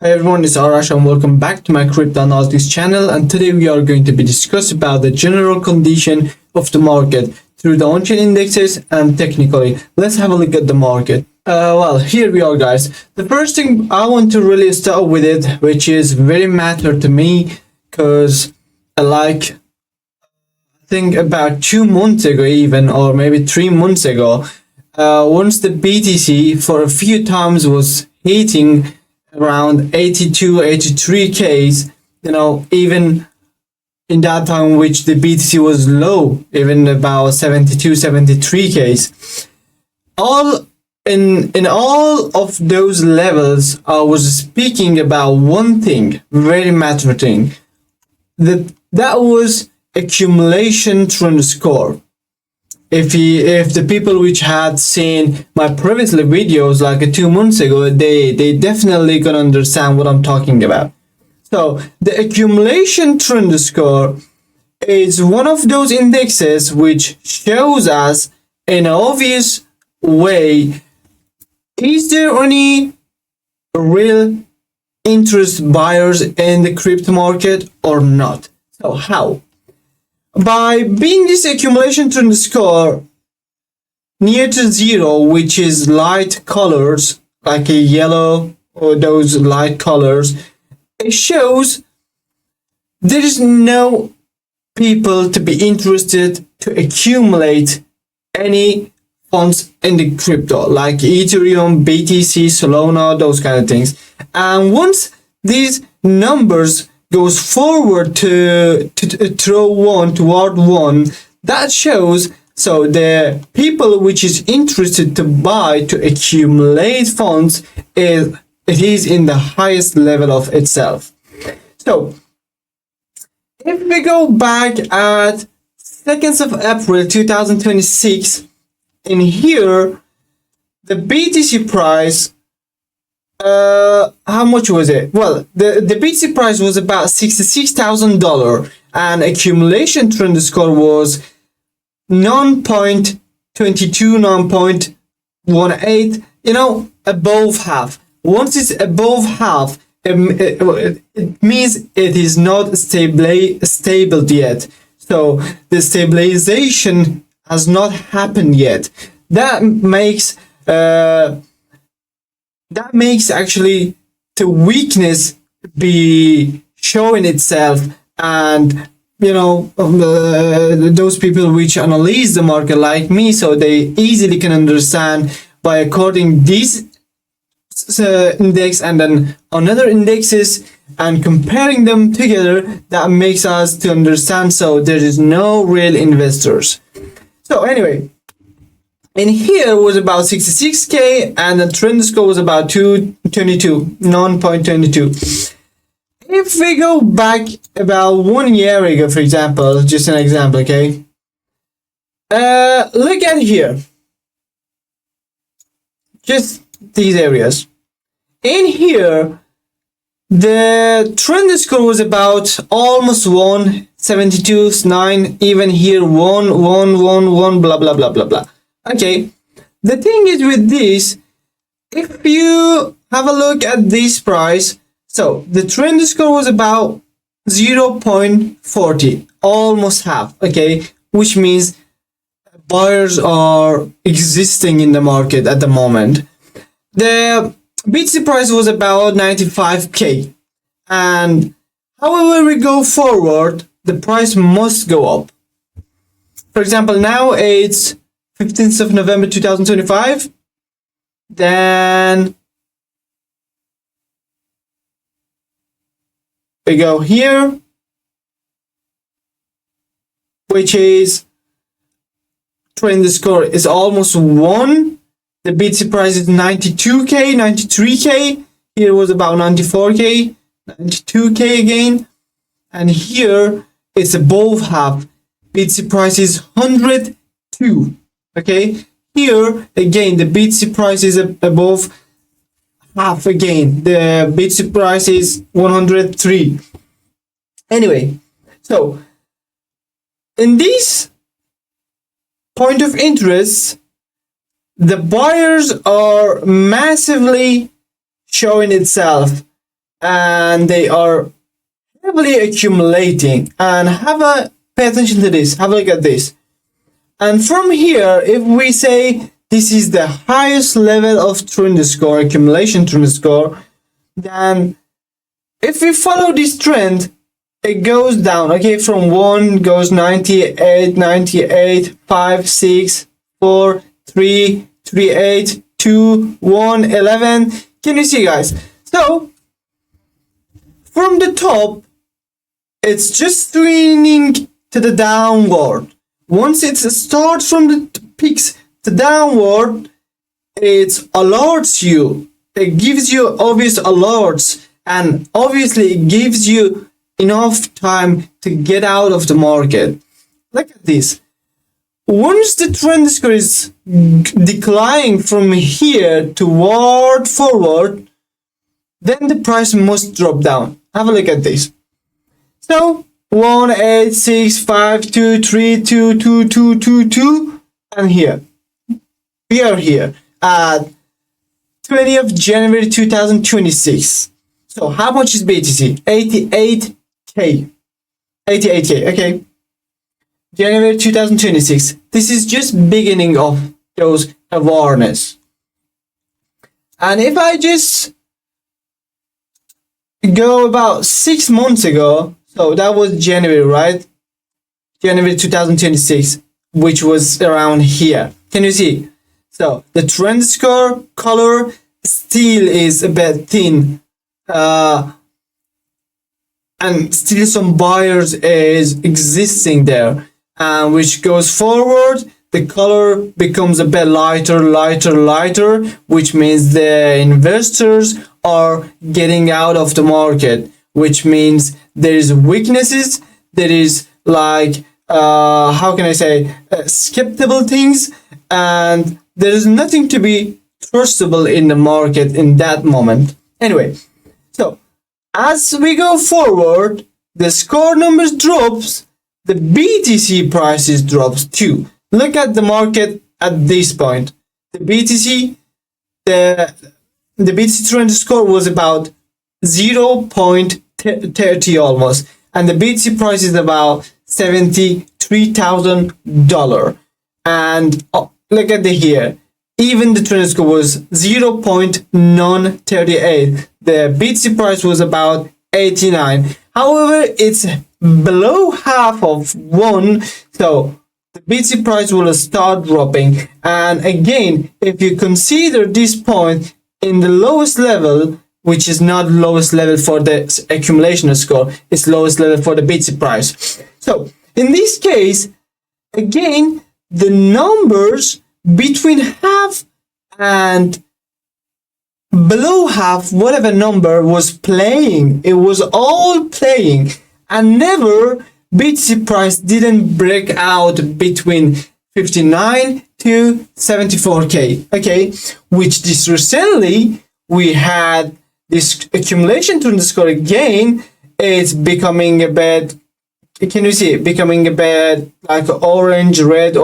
Hi everyone, it's Arash and welcome back to my crypto analytics channel, and today we are going to be discussing about the general condition of the market through the on-chain indexes and technically. Let's have a look at the market. Well, here we are guys. The first thing I want to really start with it, which is very matter to me, because I think about 2 months ago even, or maybe 3 months ago, once the BTC for a few times was hitting around 83Ks, even in that time which the BTC was low, even about 73Ks. In all of those levels, I was speaking about one thing, very matter thing, that was accumulation trend score. If the people which had seen my previous videos like 2 months ago, they definitely can understand what I'm talking about. So the accumulation trend score is one of those indexes which shows us in an obvious way, is there any real interest buyers in the crypto market or not? So how? By being this accumulation trend score near to zero, which is light colors like a yellow or those light colors, it shows there is no people to be interested to accumulate any funds in the crypto like Ethereum, BTC, Solana, those kind of things. And once these numbers goes forward to throw one toward one, that shows so the people which is interested to buy to accumulate funds it is in the highest level of itself. So if we go back at 2nd of April 2026, in here the BTC price, how much was it? Well, the BTC price was about $66,000 and accumulation trend score was 9.22, 9.18, above half. Once it's above half, it means it is not stable yet. So the stabilization has not happened yet. That makes actually the weakness be showing itself, and those people which analyze the market like me, so they easily can understand by according this index and then another indexes and comparing them together, that makes us to understand so there is no real investors. So anyway, in here was about 66K and the trend score was about 9.22. If we go back about 1 year ago, for example, just an example, okay? Look at here. Just these areas. In here, the trend score was about almost 1, 72, 9, even here 1, 1, 1, 1, blah, blah, blah, blah, blah. Okay, the thing is with this, if you have a look at this price, so the trend score was about 0.40, almost half, okay, which means buyers are existing in the market at the moment. The BTC price was about 95K, and however we go forward, the price must go up. For example, now it's 15th of November 2025, then we go here, which is trend score is almost 1. The BTC price is 92K, 93K. Here was about 94K, 92K again. And here it's above half. BTC price is 102. Okay. Here again, the BTC price is above half again. The BTC price is 103. Anyway, so in this point of interest, the buyers are massively showing itself and they are heavily accumulating. And pay attention to this, have a look at this. And from here, if we say this is the highest level of trend score, accumulation trend score, then if we follow this trend, it goes down, okay? From 1 goes 98, 98, 5, 6, 4, 3, 3, 8, 2, 1, 11. Can you see, guys? So, from the top, it's just swinging to the downward. Once it starts from the peaks to downward, it alerts you. It gives you obvious alerts, and obviously it gives you enough time to get out of the market. Look at this. Once the trend score is declining from here toward forward, then the price must drop down. Have a look at this. So 1, 8, 6, 5, 2, 3, 2, 2, 2, 2, 2, and here. We are here at 20th of January 2026. So how much is BTC? 88K. 88K, okay. January 2026. This is just beginning of those awareness. And if I just go about 6 months ago, so that was January, right? January 2026, which was around here. Can you see? So the trend score color still is a bit thin. And still some buyers is existing there, and which goes forward, the color becomes a bit lighter, which means the investors are getting out of the market, which means there is weaknesses, there is like how can I say, skeptical things, and there is nothing to be trustable in the market in that moment. Anyway, so as we go forward, the score numbers drops, the BTC prices drops too. Look at the market at this point. The BTC trend score was about 0.30 almost, and the BTC price is about $73,000. And look at the here. Even the trend score was 0.938. The BTC price was about 89. However, it's below half of 1, so the BTC price will start dropping. And again, if you consider this point in the lowest level, which is not lowest level for the accumulation score, it's lowest level for the BTC price. So in this case, again, the numbers between half and below half, whatever number was playing, it was all playing, and never BTC price didn't break out between 59 to 74K, okay, which this recently we had this accumulation trend score again. It's becoming a bit, can you see it becoming a bit like orange red,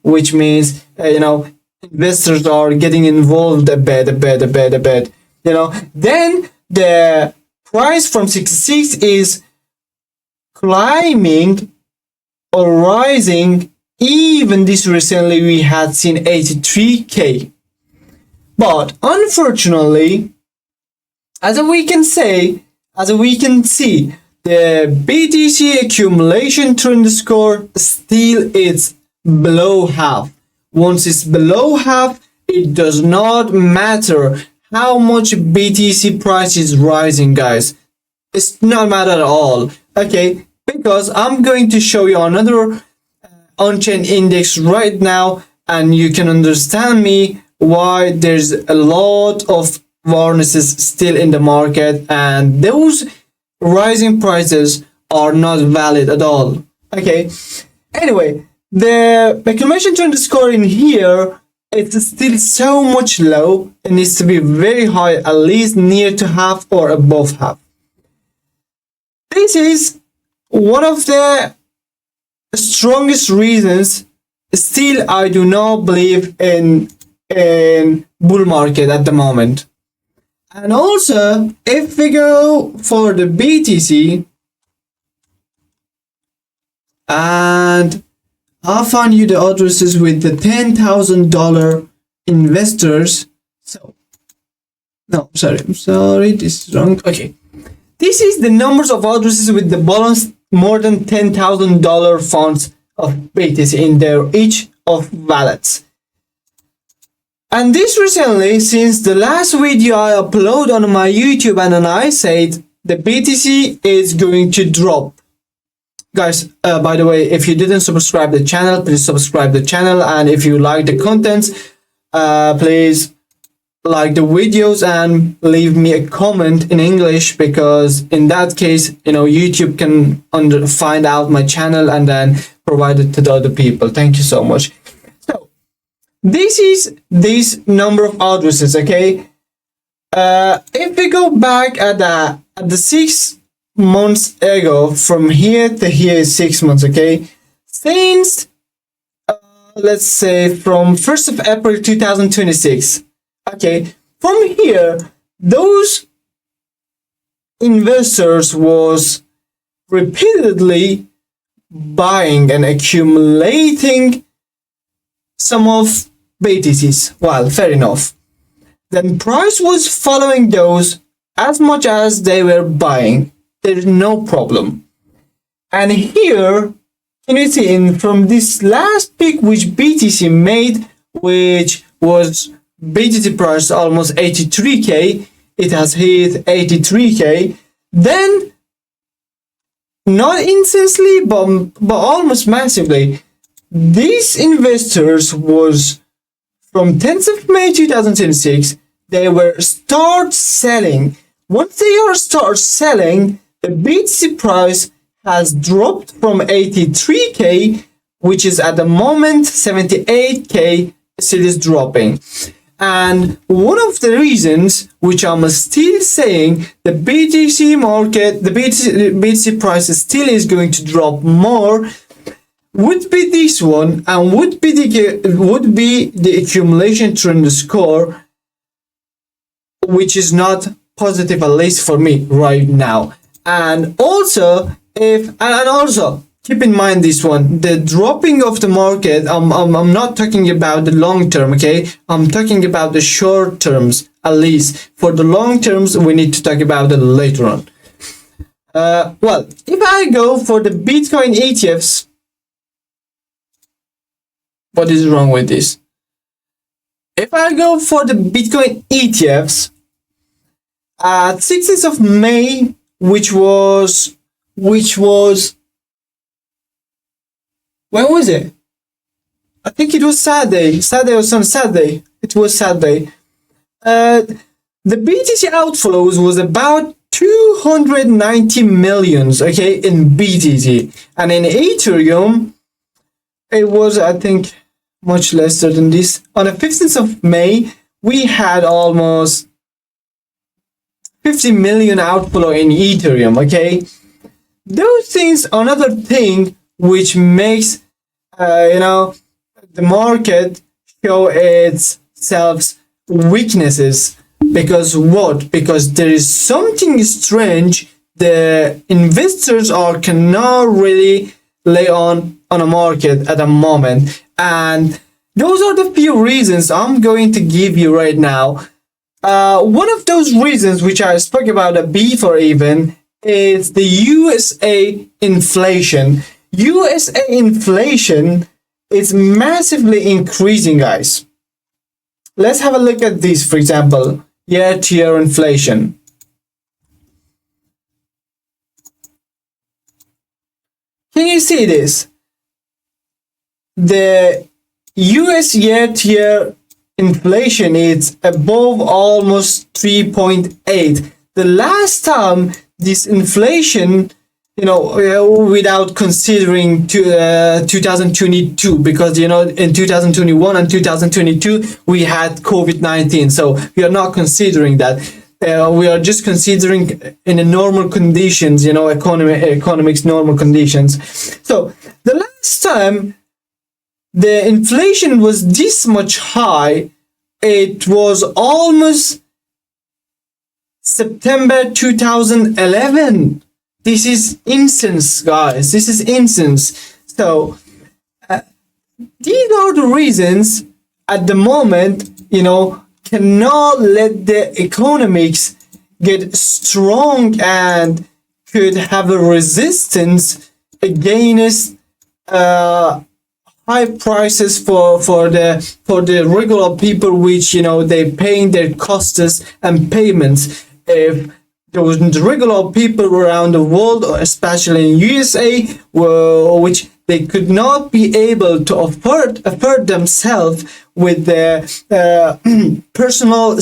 which means investors are getting involved a bit, then the price from 66 is climbing or rising. Even this recently we had seen 83K, but unfortunately, as we can see, the BTC accumulation trend score still is below half. Once it's below half, it does not matter how much BTC price is rising, guys. It's not matter at all, okay? Because I'm going to show you another on-chain index right now, and you can understand me why there's a lot of warnesses still in the market, and those rising prices are not valid at all, okay? Anyway, the accumulation trend score in here, it's still so much low. It needs to be very high, at least near to half or above half. This is one of the strongest reasons still I do not believe in bull market at the moment. And also, if we go for the BTC, and I'll find you the addresses with the $10,000 investors. So, no, I'm sorry, this is wrong. Okay. This is the numbers of addresses with the balance more than $10,000 funds of BTC in their each of wallets. And this recently, since the last video I uploaded on my YouTube, and I said the BTC is going to drop. Guys, by the way, if you didn't subscribe the channel, please subscribe the channel. And if you like the contents, please like the videos and leave me a comment in English, because in that case, YouTube can find out my channel and then provide it to the other people. Thank you so much. So this is this number of addresses. Okay, if we go back at the 6 months ago, from here to here is 6 months. Okay, since let's say from 1st of April 2026. Okay, from here, those investors was repeatedly buying and accumulating some of BTCs. Well, fair enough. Then price was following those as much as they were buying. There's no problem. And here, can you see from this last peak which BTC made, which was BTC price almost 83k, it has hit 83k, then not instantly but almost massively, these investors was from 10th of May 2026, they were start selling. Once they are start selling, the BTC price has dropped from 83k, which is at the moment 78k, still is dropping. And one of the reasons which I'm still saying the BTC market, the BTC price still is going to drop more, would be this one, and would be the accumulation trend score, which is not positive, at least for me right now. And also, keep in mind this one, the dropping of the market, I'm not talking about the long term, okay? I'm talking about the short terms, at least. For the long terms, we need to talk about it later on. Well, if I go for the Bitcoin ETFs, what is wrong with this? If I go for the Bitcoin ETFs, at 16th of May, which was when was it? I think it was Saturday or some Saturday. It was Saturday. The BTC outflows was about 290 millions, okay, in BTC. And in Ethereum, it was, I think, much lesser than this. On the 15th of May, we had almost 50 million outflow in Ethereum, okay? Those things, another thing which makes, the market show itself weaknesses. Because what? Because there is something strange. The investors cannot really lay on a market at the moment. And those are the few reasons I'm going to give you right now. One of those reasons, which I spoke about before even, is the USA inflation. USA inflation is massively increasing, guys. Let's have a look at this, for example, year-to-year inflation. Can you see this? The US year-to-year inflation is above almost 3.8. The last time this inflation, without considering 2022, because in 2021 and 2022 we had COVID-19, so we are not considering that. We are just considering in a normal conditions, economics normal conditions. So the last time the inflation was this much high, it was almost September 2011. This is incense, guys. This is incense. So these are the reasons at the moment, cannot let the economics get strong and could have a resistance against high prices for the regular people, which they paying their costs and payments. If those regular people around the world, especially in USA, which they could not be able to afford themselves with their personal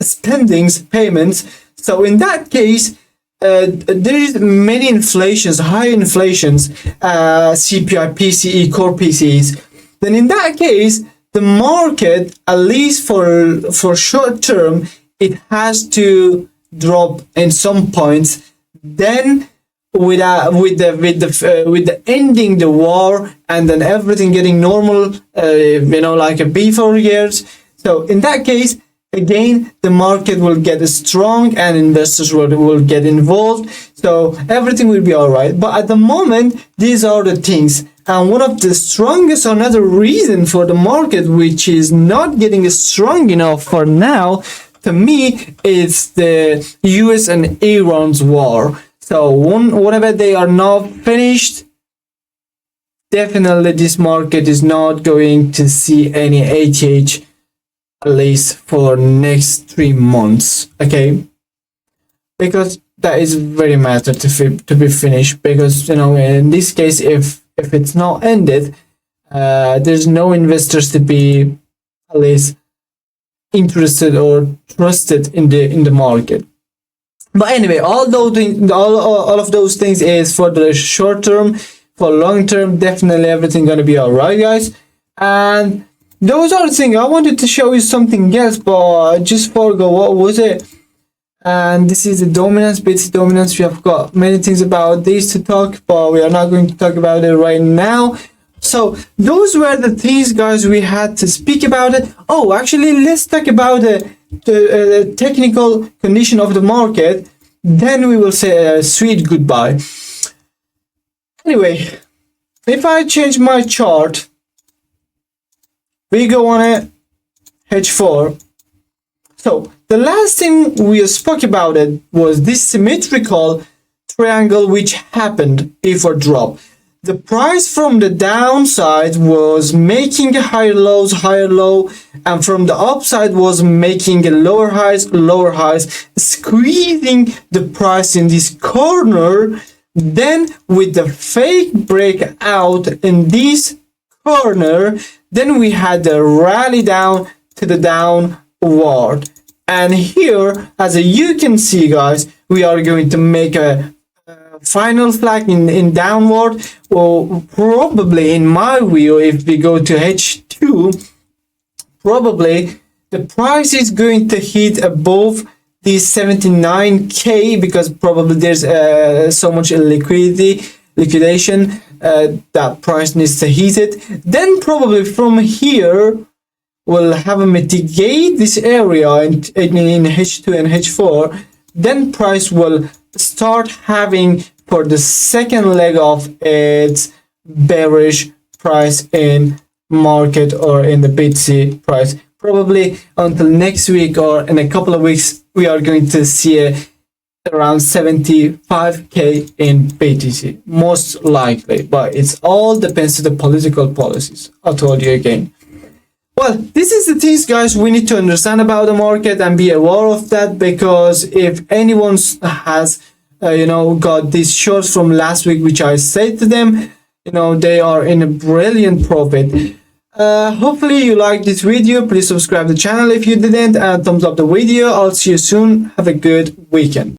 spendings payments. So in that case, there is many inflations, high inflations, CPI, PCE, core PCEs. Then in that case, the market, at least for short term, it has to drop in some points. Then with the ending the war and then everything getting normal, like a before years. So in that case, again, the market will get strong and investors will get involved. So everything will be all right. But at the moment, these are the things. And one of the strongest, another reason for the market, which is not getting strong enough for now, to me, is the US and Iran's war. So whenever they are not finished, definitely this market is not going to see any ATH, at least for next 3 months. Okay, because that is very matter to be finished. Because in this case, if it's not ended, there's no investors to be at least interested or trusted in the market. But anyway, all of those things is for the short term. For long term, definitely everything gonna be all right, guys. And those are the things. I wanted to show you something else, but I just forgot what was it. And this is the dominance, bits dominance. We have got many things about this to talk, but we are not going to talk about it right now. So those were the things, guys, we had to speak about it. Oh, actually, let's talk about the technical condition of the market. Then we will say a sweet goodbye. Anyway, if I change my chart, we go on a H4. So the last thing we spoke about it was this symmetrical triangle which happened before drop. The price from the downside was making higher lows, higher low, and from the upside was making lower highs, squeezing the price in this corner. Then with the fake breakout in this corner, then we had the rally down to the downward. And here, as you can see, guys, we are going to make a final flag in downward. Well, probably in my view, if we go to H2, probably the price is going to hit above the 79k, because probably there's so much liquidation that price needs to hit it. Then probably from here we'll have a mitigate this area in H2 and H4. Then price will start having for the second leg of its bearish price in market or in the BTC price. Probably until next week or in a couple of weeks, we are going to see around 75k in BTC, most likely. But it's all depends on the political policies. I told you again. Well, this is the things, guys, we need to understand about the market and be aware of that, because if anyone has, got these shorts from last week, which I said to them, they are in a brilliant profit. Hopefully you liked this video. Please subscribe to the channel if you didn't, and thumbs up the video. I'll see you soon. Have a good weekend.